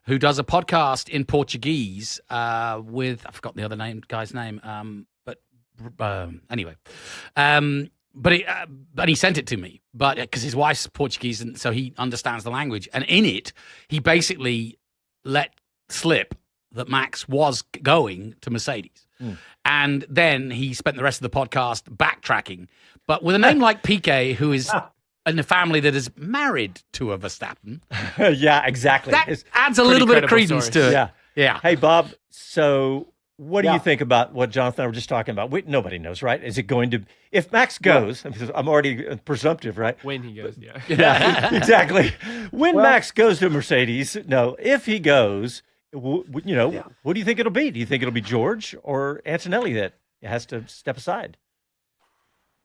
who does a podcast in Portuguese with, I forgot the other guy's name, anyway. But he sent it to me, but because his wife's Portuguese, and so he understands the language. And in it, he basically let slip that Max was going to Mercedes. And then he spent the rest of the podcast backtracking. But with a name like Piqué, who is in a family that is married to a Verstappen. Yeah, exactly. That adds a little bit of credence to it. Yeah. Hey, Bob, so what do you think about what Jonathan and I were just talking about? Nobody knows, right? Is it going to, if Max goes, I'm already presumptive, right? When he goes, Yeah, exactly. When Max goes to Mercedes, no, if he goes, what do you think it'll be? Do you think it'll be George or Antonelli that has to step aside?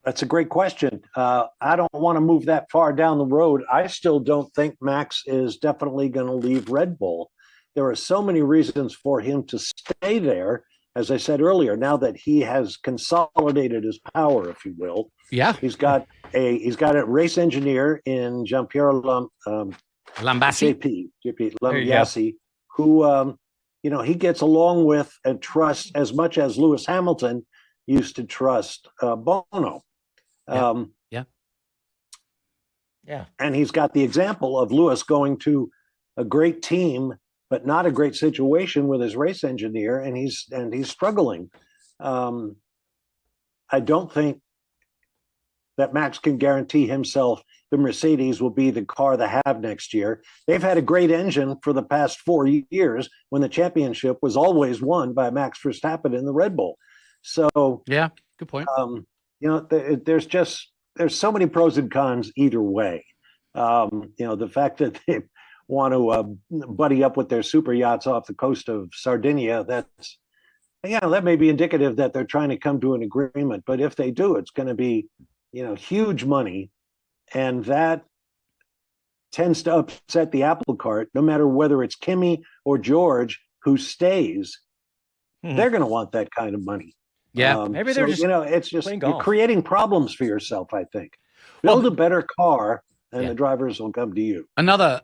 That's a great question. I don't want to move that far down the road. I still don't think Max is definitely going to leave Red Bull. There are so many reasons for him to stay there. As I said earlier, now that he has consolidated his power, if you will. Yeah. He's got a race engineer in Jean-Pierre Lambassi. JP Lambassi, who he gets along with and trusts as much as Lewis Hamilton used to trust Bono. Yeah. And he's got the example of Lewis going to a great team, but not a great situation with his race engineer, and he's struggling. I don't think that Max can guarantee himself the Mercedes will be the car they have next year. They've had a great engine for the past 4 years when the championship was always won by Max Verstappen in the Red Bull. So yeah, good point. There's so many pros and cons either way. The fact that they want to buddy up with their super yachts off the coast of Sardinia, that may be indicative that they're trying to come to an agreement. But if they do, it's going to be, huge money. And that tends to upset the apple cart, no matter whether it's Kimi or George who stays. They're going to want that kind of money. Yeah, maybe they're just it's just you're creating problems for yourself, I think. Build a better car, and the drivers will come to you. Another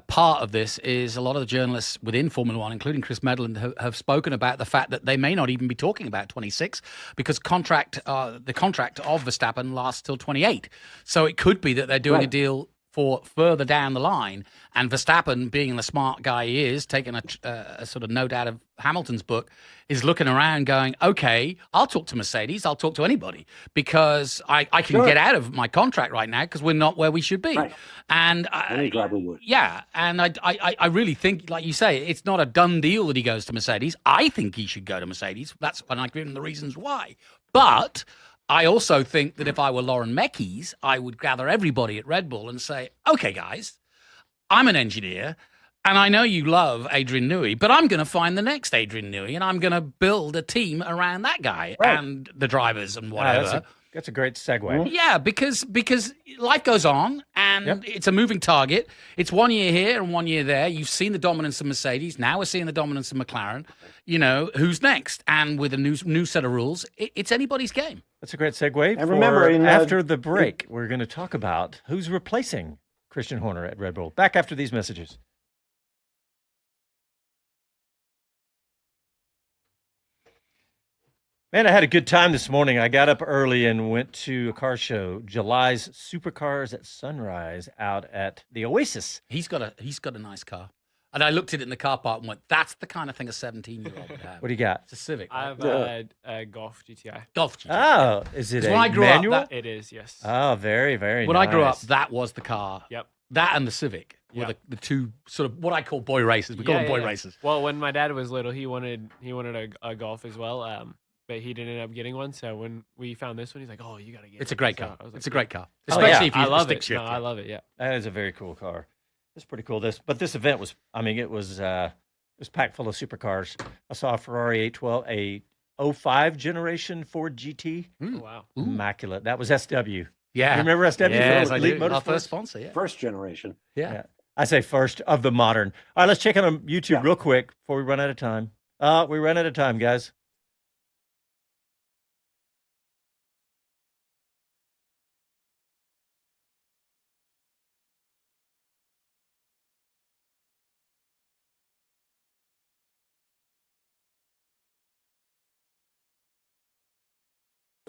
part of this is a lot of the journalists within Formula One, including Chris Medland, have spoken about the fact that they may not even be talking about 26 because the contract of Verstappen lasts till 28. So it could be that they're doing a deal for further down the line, and Verstappen, being the smart guy he is, taking a sort of note out of Hamilton's book, is looking around going, okay, I'll talk to Mercedes, I'll talk to anybody, because I can get out of my contract right now because we're not where we should be. Right. And any driver would. Yeah, and I really think, like you say, it's not a done deal that he goes to Mercedes. I think he should go to Mercedes. And I give him the reasons why. But I also think that if I were Lauren Mekies, I would gather everybody at Red Bull and say, okay, guys, I'm an engineer, and I know you love Adrian Newey, but I'm going to find the next Adrian Newey, and I'm going to build a team around that guy and the drivers and whatever. That's a great segue. Yeah, because life goes on, and it's a moving target. It's 1 year here and 1 year there. You've seen the dominance of Mercedes. Now we're seeing the dominance of McLaren. Who's next? And with a new set of rules, it's anybody's game. That's a great segue. And remember, after the break, we're going to talk about who's replacing Christian Horner at Red Bull. Back after these messages. Man, I had a good time this morning. I got up early and went to a car show, July's Supercars at Sunrise out at the Oasis. He's got a nice car. And I looked at it in the car park and went, that's the kind of thing a 17-year-old would have. What do you got? It's a Civic. I have a Golf GTI. Golf GTI. Oh, is it When I grew manual? up, It is, yes. Oh, very, very when nice. I grew up, that was the car. Yep. That and the Civic were the two sort of what I call boy races. We call them boy races. Well, when my dad was little, he wanted a Golf as well. But he didn't end up getting one. So when we found this one, he's like, "Oh, you got to get it." It's a great So car. I was like, It's a great car, Oh, especially yeah. if you I love stick it. shift. No, I love it. Yeah. That is a very cool car. It's pretty cool. This event was, it was packed full of supercars. I saw a Ferrari 812, a 05 generation Ford GT. Oh, wow. Immaculate. That was SW. Yeah. You remember SW? Yes, for I Elite do. Our Motorsports? first sponsor. Yeah. First generation. Yeah. I say first of the modern. All right, let's check on YouTube real quick before we run out of time. We run out of time, guys.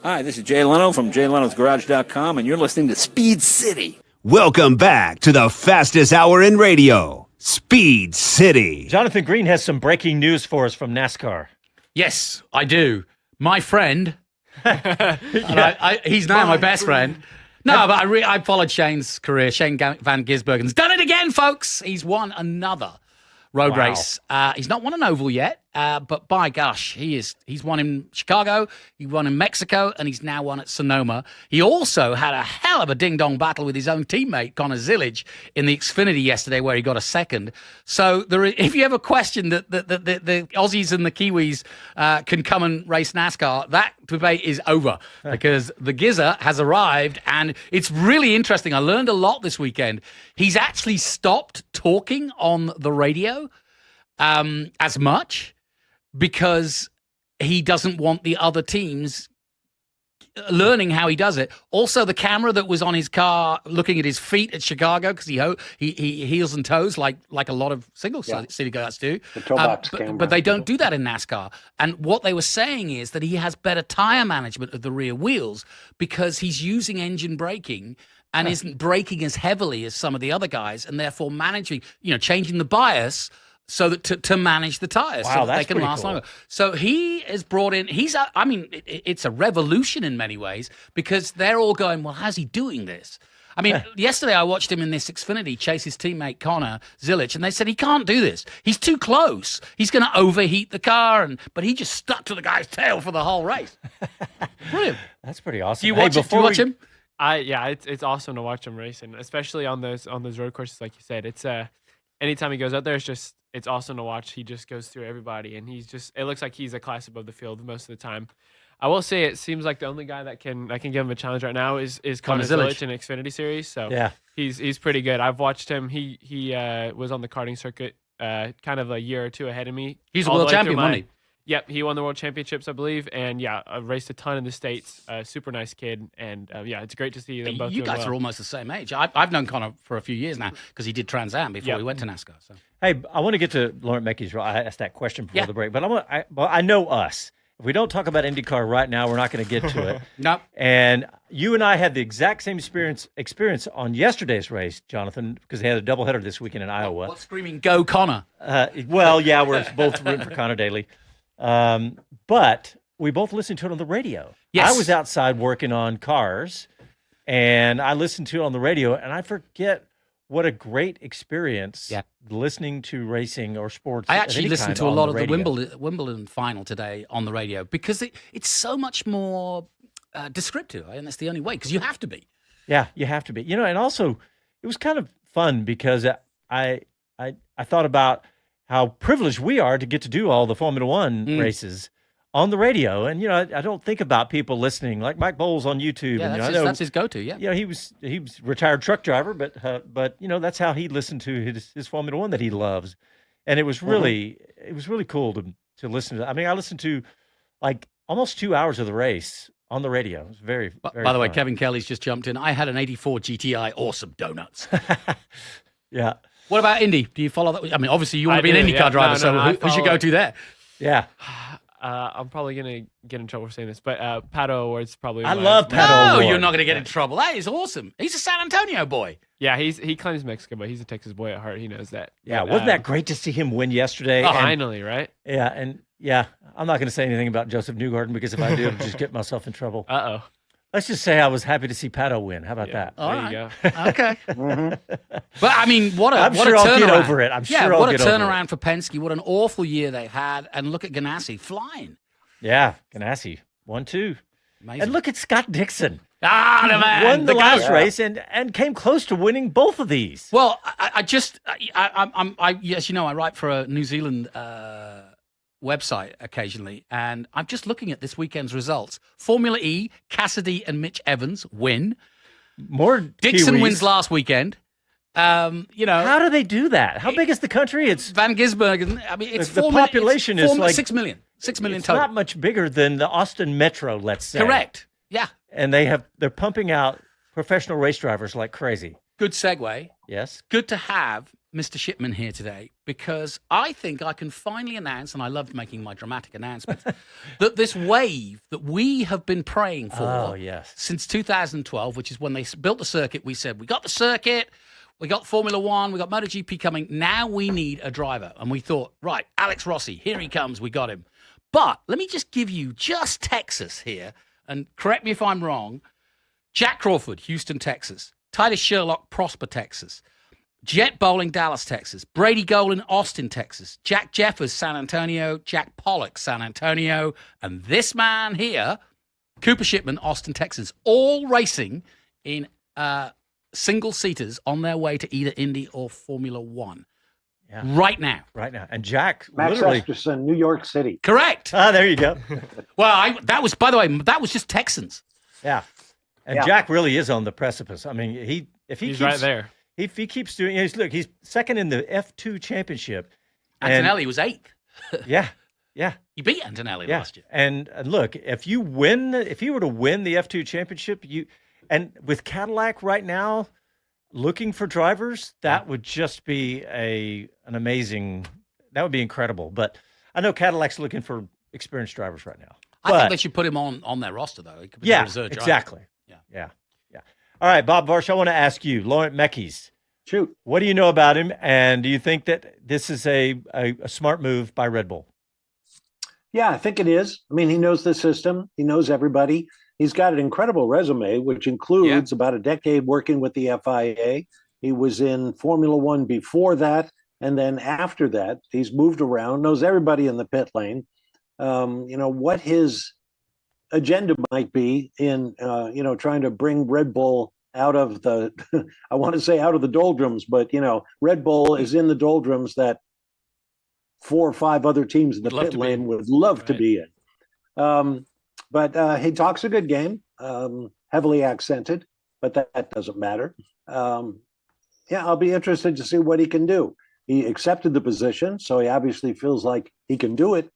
Hi, this is Jay Leno from JayLenosGarage.com, and you're listening to Speed City. Welcome back to the fastest hour in radio, Speed City. Jonathan Green has some breaking news for us from NASCAR. Yes, I do. My friend, and he's now my best friend. No, but I followed Shane's career. Shane Van Gisbergen's done it again, folks. He's won another road race. He's not won an oval yet, but by gosh, he's won in Chicago, he won in Mexico, and he's now won at Sonoma. He also had a hell of a ding-dong battle with his own teammate, Connor Zillage, in the Xfinity yesterday, where he got a second. So if you ever question that the Aussies and the Kiwis can come and race NASCAR, that debate is over, because the Gizzer has arrived, and it's really interesting. I learned a lot this weekend. He's actually stopped talking on the radio as much because he doesn't want the other teams learning how he does it. Also, the camera that was on his car looking at his feet at Chicago, because he heels and toes like a lot of single-seater guys do. The toe box camera. But they don't do that in NASCAR. And what they were saying is that he has better tire management of the rear wheels because he's using engine braking and isn't braking as heavily as some of the other guys, and therefore changing the bias so that to manage the tires so that they can last longer. So he has brought in, it's a revolution in many ways, because they're all going, well, how's he doing this? I mean, yesterday I watched him in this Xfinity chase his teammate Connor Zillage, and they said he can't do this. He's too close. He's going to overheat the car, but he just stuck to the guy's tail for the whole race. Brilliant. That's pretty awesome. Do you watch it? Do you watch him? It's awesome to watch him race, and especially on those road courses, like you said. It's anytime he goes out there, it's awesome to watch. He just goes through everybody, and it looks like he's a class above the field most of the time. I will say it seems like the only guy that can give him a challenge right now is Connor Zillage in Xfinity Series. So yeah, he's pretty good. I've watched him. He was on the karting circuit kind of a year or two ahead of me. He's a world champion, wasn't he? Yep, he won the World Championships, I believe, and raced a ton in the States. Super nice kid, and it's great to see them both. You guys are almost the same age. I've known Connor for a few years now because he did Trans Am before he went to NASCAR. So. Hey, I want to get to Laurent Mekies. I asked that question before the break, but I know us. If we don't talk about IndyCar right now, we're not going to get to it. Nope. And you and I had the exact same experience on yesterday's race, Jonathan, because they had a doubleheader this weekend in Iowa. What's screaming, go Connor? We're both rooting for Connor daily. But we both listened to it on the radio. Yes. I was outside working on cars, and I listened to it on the radio, and I forget what a great experience listening to racing or sports. I actually listened to a lot of the Wimbledon final today on the radio because it's so much more descriptive, and that's the only way, because you have to be. Yeah, you have to be. And also it was kind of fun because I thought about how privileged we are to get to do all the Formula One races on the radio. And, I don't think about people listening like Mike Bowles on YouTube. Yeah, and, that's his go-to, yeah. He was a retired truck driver, but that's how he listened to his Formula One that he loves. And it was really cool to listen to. I mean, I listened to like almost 2 hours of the race on the radio. It was very, very By the way, fun. Kevin Kelly's just jumped in. I had an 84 GTI, awesome donuts. Yeah. What about Indy? Do you follow that? I mean, obviously you want to be an IndyCar driver, who should go to there? Yeah. I'm probably gonna get in trouble for saying this, but Pato Award's probably. I love Pato No, Award. you're not going to get in trouble. That is awesome. He's a San Antonio boy. Yeah, he claims Mexico, but he's a Texas boy at heart. He knows that. Yeah, But, wasn't that great to see him win yesterday? And- finally, right? Yeah, and yeah, I'm not going to say anything about Joseph Newgarden because if I do, I'll just get myself in trouble. Uh-oh. Let's just say I was happy to see Pato win. How about that? All There right. you go. Okay. Mhm. But I mean, what a I'm what sure a I'll turnaround. get over it. I'm sure I'll what a get over it. turnaround for Penske. What an awful year they've had. And look at Ganassi flying. Yeah, Ganassi 1-2. Amazing. And look at Scott Dixon. Ah, the man. Won the guy- last race and came close to winning both of these. Well, yes, you know, I write for a New Zealand website occasionally, and I'm just looking at this weekend's results. Formula E, Cassidy and Mitch Evans win. More Dixon Kiwis. wins last weekend. You know, How do they do that? How big is the country? It's Van Gisbergen. I mean, it's The population is like 6 million. 6 million it's total. not much bigger than the Austin Metro, let's say. Correct. Yeah. And they're pumping out professional race drivers like crazy. Good segue. Yes. Good to have Mr. Shipman here today because I think I can finally announce, and I loved making my dramatic announcements, that this wave that we have been praying for Oh, yes. since 2012, which is when they built the circuit, we said, we got the circuit, we got Formula One, we got MotoGP coming, now we need a driver. And we thought, right, Alex Rossi, here he comes, we got him. But let me just give you just Texas here, and correct me if I'm wrong. Jack Crawford, Houston, Texas. Titus Sherlock, Prosper, Texas. Jet Bowling, Dallas, Texas. Brady Golin, Austin, Texas. Jack Jeffers, San Antonio. Jack Pollock, San Antonio. And this man here, Cooper Shipman, Austin, Texas. All racing in single-seaters on their way to either Indy or Formula One. Yeah. Right now. Right now. And Jack Max literally. Esterson, New York City. Correct. Ah, there you go. Well, that was, by the way, that was just Texans. Yeah. And Yeah. Jack really is on the precipice. I mean, he's He's right there. If he keeps doing, he's second in the F2 championship. Antonelli was 8th. Yeah, yeah, He beat Antonelli yeah. last year. And look, if you were to win the F2 championship, and with Cadillac right now looking for drivers, that would just be an amazing. That would be incredible. But I know Cadillac's looking for experienced drivers right now. I think they should put him on their roster, though. He could be a reserve driver. exactly. Yeah. Yeah. All right, Bob Varsha, I want to ask you, Laurent Mekies. Shoot. What do you know about him, and do you think that this is a smart move by Red Bull? Yeah, I think it is. I mean, he knows the system. He knows everybody. He's got an incredible resume, which includes about a decade working with the FIA. He was in Formula One before that, and then after that, he's moved around, knows everybody in the pit lane. What his agenda might be in, trying to bring Red Bull out of the, I want to say out of the doldrums, but, Red Bull is in the doldrums that 4 or 5 other teams in the pit lane would love to be in. But he talks a good game, heavily accented, but that doesn't matter. I'll be interested to see what he can do. He accepted the position, so he obviously feels like he can do it.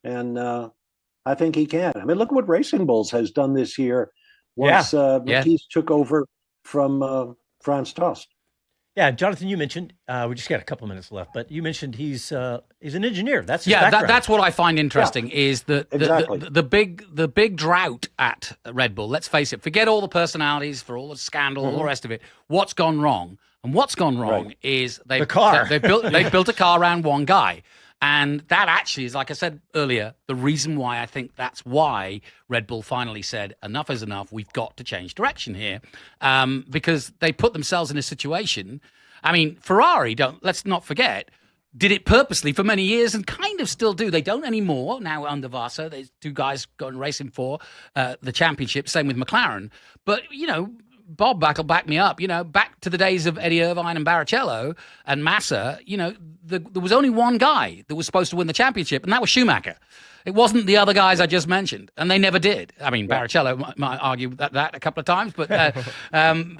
And I think he can. I mean, look what Racing Bulls has done this year once McKees took over from Franz Tost. Yeah, Jonathan, you mentioned we just got a couple minutes left, but you mentioned he's an engineer. That's his background. That's what I find interesting is that exactly. the big drought at Red Bull. Let's face it, forget all the personalities, for all the scandal, all the rest of it. What's gone wrong? And what's gone wrong is they've built a car around one guy. And that actually is, like I said earlier, the reason why I think that's why Red Bull finally said, enough is enough. We've got to change direction here. Because they put themselves in a situation. I mean, Ferrari, let's not forget, did it purposely for many years and kind of still do. They don't anymore now under Varsha. There's 2 guys going racing for the championship. Same with McLaren. But, Bob will back me up. Back to the days of Eddie Irvine and Barrichello and Massa, there was only one guy that was supposed to win the championship, and that was Schumacher. It wasn't the other guys I just mentioned, and they never did. I mean, Barrichello might argue that a couple of times, but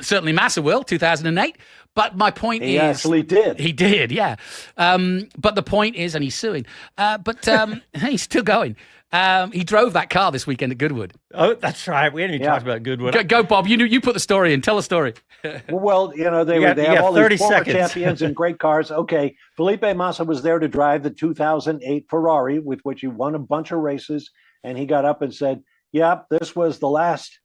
certainly Massa will, 2008. But my point is... He actually did. He did, yeah. But the point is, and he's suing, but he's still going. He drove that car this weekend at Goodwood. Oh, that's right. We hadn't even talked about Goodwood. Go, Bob. You put the story in. Tell a story. Well, they have all these former champions and great cars. Okay, Felipe Massa was there to drive the 2008 Ferrari, with which he won a bunch of races, and he got up and said, "Yep, this was the last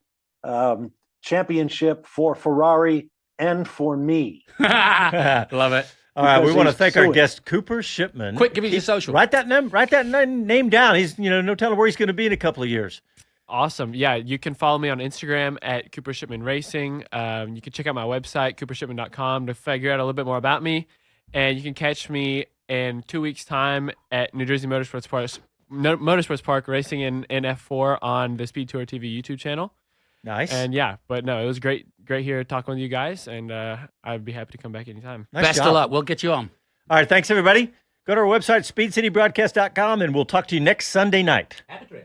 championship for Ferrari and for me." Love it. All right, we Because want to he's thank our suing. guest, Cooper Shipman. Quick, give me your social. Write that name down. He's, no telling where he's going to be in a couple of years. Awesome. Yeah, you can follow me on Instagram at Cooper Shipman Racing. You can check out my website, coopershipman.com, to figure out a little bit more about me. And you can catch me in 2 weeks' time at New Jersey Motorsports Park racing in F4 on the Speed Tour TV YouTube channel. Nice. And yeah, but no, it was great here talking with you guys, and I'd be happy to come back anytime. Nice Best job. of luck. We'll get you on. All right, thanks, everybody. Go to our website, speedcitybroadcast.com, and we'll talk to you next Sunday night. Happy trail.